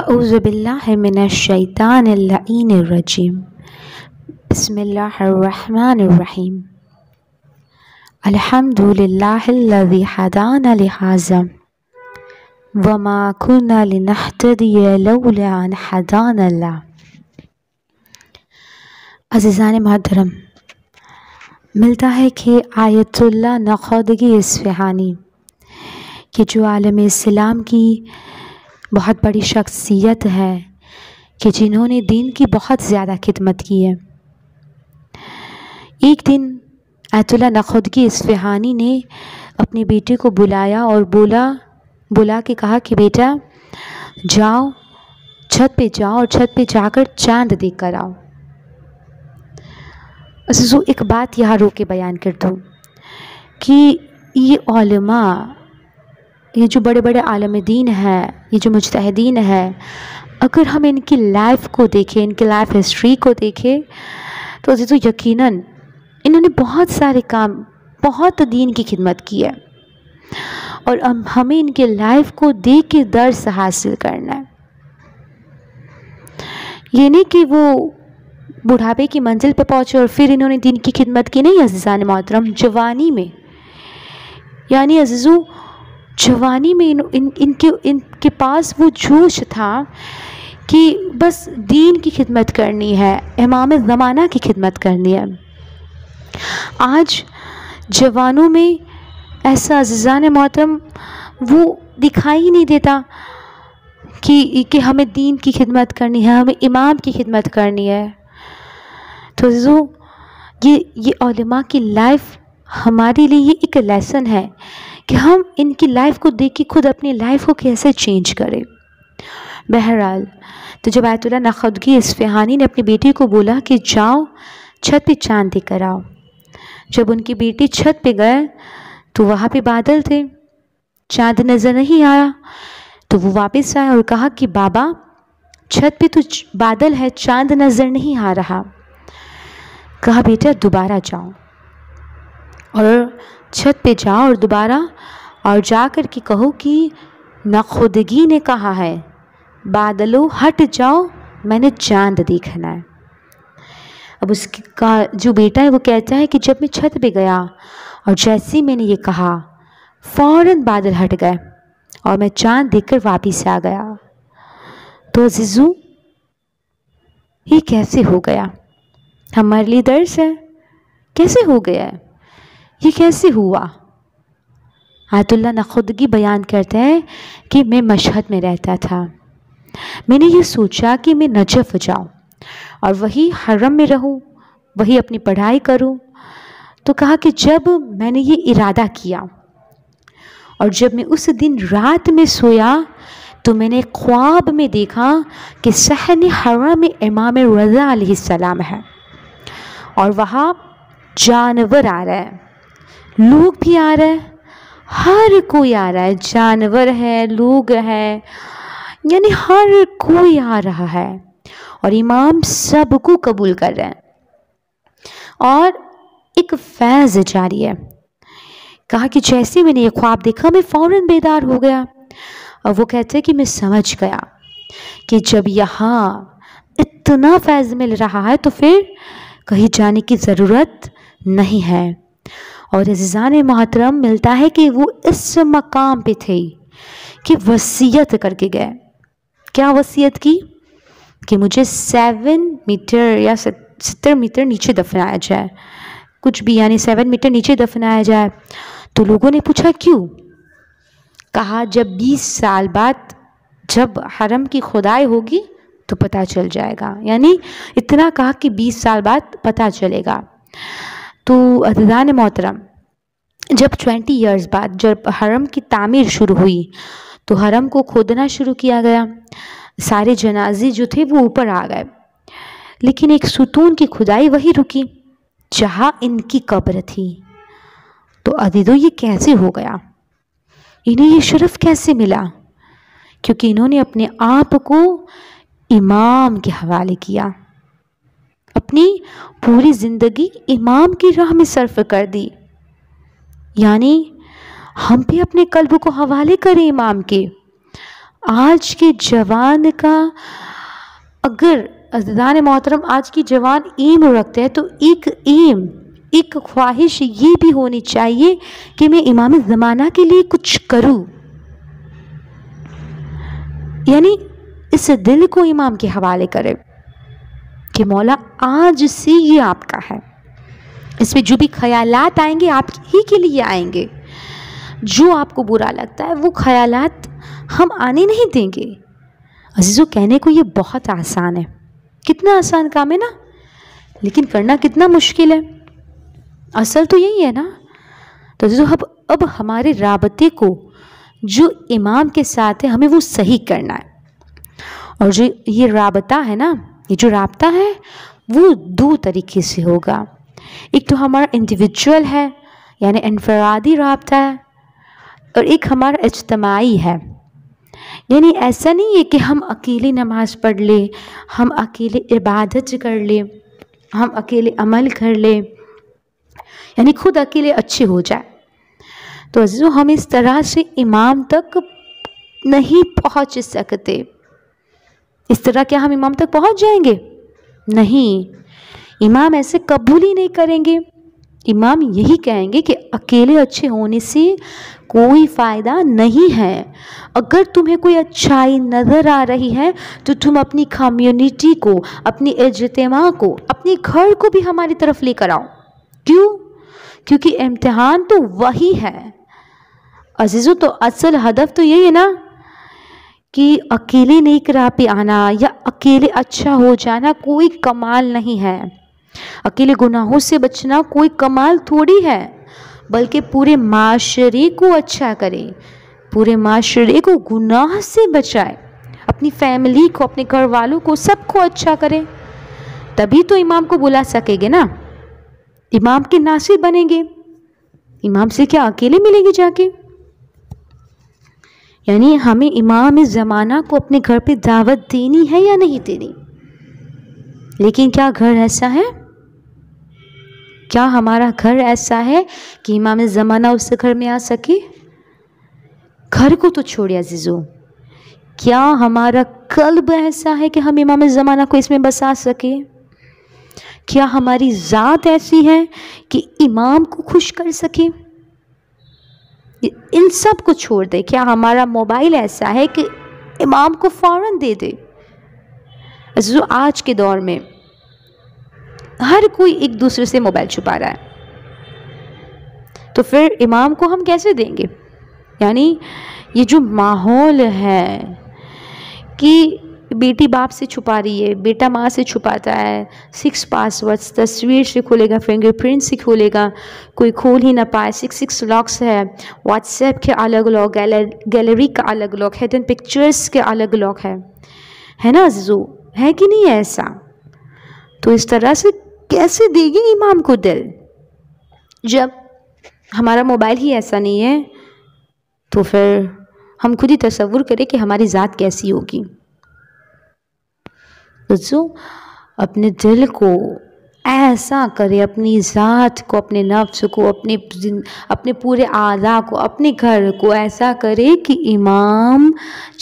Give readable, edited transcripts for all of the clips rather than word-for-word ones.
أعوذ بالله من الشيطان اللعين الرجيم بسم الله الرحمن الرحيم الحمد لله الذي هدانا لهذا وما كنا لنهتدي لولا أن هدانا الله۔ عزیزان محترم، ملتا ہے کہ آیت اللہ نخودگی اصفہانی کہ جو عالم اسلام کی بہت بڑی شخصیت ہے کہ جنہوں نے دین کی بہت زیادہ خدمت کی ہے، ایک دن آیت اللہ نخودگی اصفہانی نے اپنے بیٹے کو بلایا اور بلا کے کہا کہ بیٹا جاؤ، چھت پہ جاؤ اور چھت پہ جا کر چاند دیکھ کر آؤ۔ عزیزو، ایک بات یہاں رو کے بیان کر دوں کہ یہ علماء، یہ جو بڑے بڑے عالم دین ہیں، یہ جو مجتہدین ہیں، اگر ہم ان کی لائف کو دیکھیں، ان کی لائف ہسٹری کو دیکھیں تو عزیزو یقیناً انہوں نے بہت سارے کام، بہت دین کی خدمت کی ہے، اور ہمیں ان کے لائف کو دیکھ کے درس حاصل کرنا ہے۔ یہ نہیں کہ وہ بڑھاپے کی منزل پہ پہنچے اور پھر انہوں نے دین کی خدمت کی، نہیں عزیزان محترم، جوانی میں، یعنی عزیزو جوانی میں ان کے پاس وہ جوش تھا کہ بس دین کی خدمت کرنی ہے، امام زمانہ کی خدمت کرنی ہے۔ آج جوانوں میں ایسا عزیزان محترم وہ دکھائی نہیں دیتا کہ ہمیں دین کی خدمت کرنی ہے، ہمیں امام کی خدمت کرنی ہے۔ تو عزیزو یہ علماء کی لائف ہمارے لیے یہ ایک لیسن ہے کہ ہم ان کی لائف کو دیکھ کے خود اپنی لائف کو کیسے چینج کریں۔ بہرحال تو جب آیت اللہ نخودگی اصفہانی نے اپنی بیٹی کو بولا کہ جاؤ چھت پہ چاند دیکھ کر آؤ، جب ان کی بیٹی چھت پہ گئے تو وہاں پہ بادل تھے، چاند نظر نہیں آیا، تو وہ واپس آئے اور کہا کہ بابا چھت پہ تو بادل ہے، چاند نظر نہیں آ رہا۔ کہا بیٹا دوبارہ جاؤ اور چھت پہ جاؤ اور دوبارہ اور جا کر کے کہو کہ نخودگی نے کہا ہے بادلوں ہٹ جاؤ، میں نے چاند دیکھنا ہے۔ اب اس کا جو بیٹا ہے وہ کہتا ہے کہ جب میں چھت پہ گیا اور جیسے میں نے یہ کہا فوراً بادل ہٹ گئے اور میں چاند دیکھ کر واپس آ گیا۔ تو عزیزو یہ کیسے ہو گیا؟ ہمارے لیے درس ہے، کیسے ہو گیا ہے، یہ کیسے ہوا؟ آیت اللہ نخودگی بیان کرتے ہیں کہ میں مشہد میں رہتا تھا، میں نے یہ سوچا کہ میں نجف جاؤں اور وہی حرم میں رہوں، وہی اپنی پڑھائی کروں۔ تو کہا کہ جب میں نے یہ ارادہ کیا اور جب میں اس دن رات میں سویا تو میں نے خواب میں دیکھا کہ صحن حرم میں امام رضا علیہ السلام ہے اور وہاں جانور آ رہے ہیں، لوگ بھی آ رہے ہیں، ہر کوئی آ رہا ہے، جانور ہے، لوگ ہیں، یعنی ہر کوئی آ رہا ہے اور امام سب کو قبول کر رہے ہیں اور ایک فیض جاری ہے۔ کہا کہ جیسے میں نے یہ خواب دیکھا میں فوراً بیدار ہو گیا، اور وہ کہتے ہیں کہ میں سمجھ گیا کہ جب یہاں اتنا فیض مل رہا ہے تو پھر کہیں جانے کی ضرورت نہیں ہے۔ اور عزیزان محترم ملتا ہے کہ وہ اس مقام پہ تھے کہ وصیت کر کے گئے۔ کیا وصیت کی؟ کہ مجھے 7 میٹر یا 70 میٹر نیچے دفنایا جائے، کچھ بھی، یعنی 7 میٹر نیچے دفنایا جائے۔ تو لوگوں نے پوچھا کیوں؟ کہا جب 20 سال بعد جب حرم کی کھدائی ہوگی تو پتہ چل جائے گا، یعنی اتنا کہا کہ 20 سال بعد پتہ چلے گا۔ تو عزیزان محترم جب 20 ایئرز بعد جب حرم کی تعمیر شروع ہوئی تو حرم کو کھودنا شروع کیا گیا، سارے جنازے جو تھے وہ اوپر آ گئے، لیکن ایک ستون کی کھدائی وہی رکی جہاں ان کی قبر تھی۔ تو عزیزو یہ کیسے ہو گیا؟ انہیں یہ شرف کیسے ملا؟ کیونکہ انہوں نے اپنے آپ کو امام کے حوالے کیا، اپنی پوری زندگی امام کی راہ میں صرف کر دی۔ یعنی ہم بھی اپنے قلب کو حوالے کریں امام کے، آج کے جوان کا اگر عزیزان محترم آج کی جوان ایم رکھتے ہیں تو ایک خواہش یہ بھی ہونی چاہیے کہ میں امام زمانہ کے لیے کچھ کروں، یعنی اس دل کو امام کے حوالے کرے کہ مولا آج سے یہ آپ کا ہے، اس میں جو بھی خیالات آئیں گے آپ ہی کے لیے آئیں گے، جو آپ کو برا لگتا ہے وہ خیالات ہم آنے نہیں دیں گے۔ عزیزو کہنے کو یہ بہت آسان ہے، کتنا آسان کام ہے نا، لیکن کرنا کتنا مشکل ہے، اصل تو یہی ہے نا۔ تو عزیزو اب ہمارے رابطے کو جو امام کے ساتھ ہے ہمیں وہ صحیح کرنا ہے، اور جو یہ رابطہ ہے نا، یہ جو رابطہ ہے وہ دو طریقے سے ہوگا۔ ایک تو ہمارا انڈیویجول ہے یعنی انفرادی رابطہ ہے، اور ایک ہمارا اجتماعی ہے، یعنی ایسا نہیں ہے کہ ہم اکیلے نماز پڑھ لیں، ہم اکیلے عبادت کر لیں، ہم اکیلے عمل کر لیں، یعنی خود اکیلے اچھے ہو جائے۔ تو عزیزو ہم اس طرح سے امام تک نہیں پہنچ سکتے۔ اس طرح کیا ہم امام تک پہنچ جائیں گے؟ نہیں، امام ایسے قبول ہی نہیں کریں گے۔ امام یہی کہیں گے کہ اکیلے اچھے ہونے سے کوئی فائدہ نہیں ہے، اگر تمہیں کوئی اچھائی نظر آ رہی ہے تو تم اپنی کمیونٹی کو، اپنی اجتماع کو، اپنے گھر کو بھی ہماری طرف لے کر آؤ۔ کیوں؟ کیونکہ امتحان تو وہی ہے عزیزو، تو اصل ہدف تو یہی ہے نا کہ اکیلے نیک راہ پہ آنا یا اکیلے اچھا ہو جانا کوئی کمال نہیں ہے، اکیلے گناہوں سے بچنا کوئی کمال تھوڑی ہے، بلکہ پورے معاشرے کو اچھا کرے، پورے معاشرے کو گناہ سے بچائے، اپنی فیملی کو، اپنے گھر والوں کو، سب کو اچھا کرے، تبھی تو امام کو بلا سکے گے نا، امام کے ناصر بنیں گے۔ امام سے کیا اکیلے ملیں گے جا کے؟ یعنی ہمیں امام زمانہ کو اپنے گھر پہ دعوت دینی ہے یا نہیں دینی؟ لیکن کیا گھر ایسا ہے؟ کیا ہمارا گھر ایسا ہے کہ امام زمانہ اس سے گھر میں آ سکے؟ گھر کو تو چھوڑے عزیزو، کیا ہمارا قلب ایسا ہے کہ ہم امام زمانہ کو اس میں بسا سکے؟ کیا ہماری ذات ایسی ہے کہ امام کو خوش کر سکے؟ ان سب کو چھوڑ دے، کیا ہمارا موبائل ایسا ہے کہ امام کو فوراً دے دے؟ عزیزو آج کے دور میں ہر کوئی ایک دوسرے سے موبائل چھپا رہا ہے، تو پھر امام کو ہم کیسے دیں گے؟ یعنی یہ جو ماحول ہے کہ بیٹی باپ سے چھپا رہی ہے، بیٹا ماں سے چھپاتا ہے، 6 پاسورڈز تصویر سے کھولے گا، فنگر پرنٹ سے کھولے گا، کوئی کھول ہی نہ پائے، 6 لاکس ہے، واٹس ایپ کے الگ لاک، گیلری کا الگ لاک، ہڈن پکچرز کے الگ لاک ہے نا عزیزو، ہے کہ نہیں ہے ایسا؟ تو اس طرح سے کیسے دے گی امام کو دل؟ جب ہمارا موبائل ہی ایسا نہیں ہے تو پھر ہم خود ہی تصور کریں کہ ہماری ذات کیسی ہوگی۔ عزیزو اپنے دل کو ایسا کرے، اپنی ذات کو، اپنے نفس کو، اپنے پورے اعضاء کو، اپنے گھر کو ایسا کرے کہ امام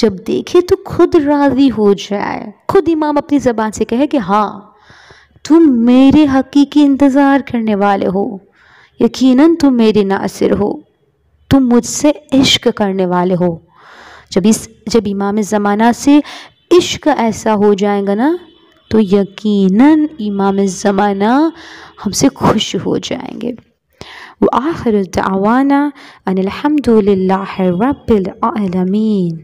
جب دیکھے تو خود راضی ہو جائے، خود امام اپنی زبان سے کہے کہ ہاں تم میرے حقیقی انتظار کرنے والے ہو، یقیناً تم میرے ناصر ہو، تم مجھ سے عشق کرنے والے ہو۔ جب امام زمانہ سے عشق ایسا ہو جائے گا نا تو یقیناً امام زمانہ ہم سے خوش ہو جائیں گے۔ وآخر دعوانا ان الحمد للہ رب العالمین۔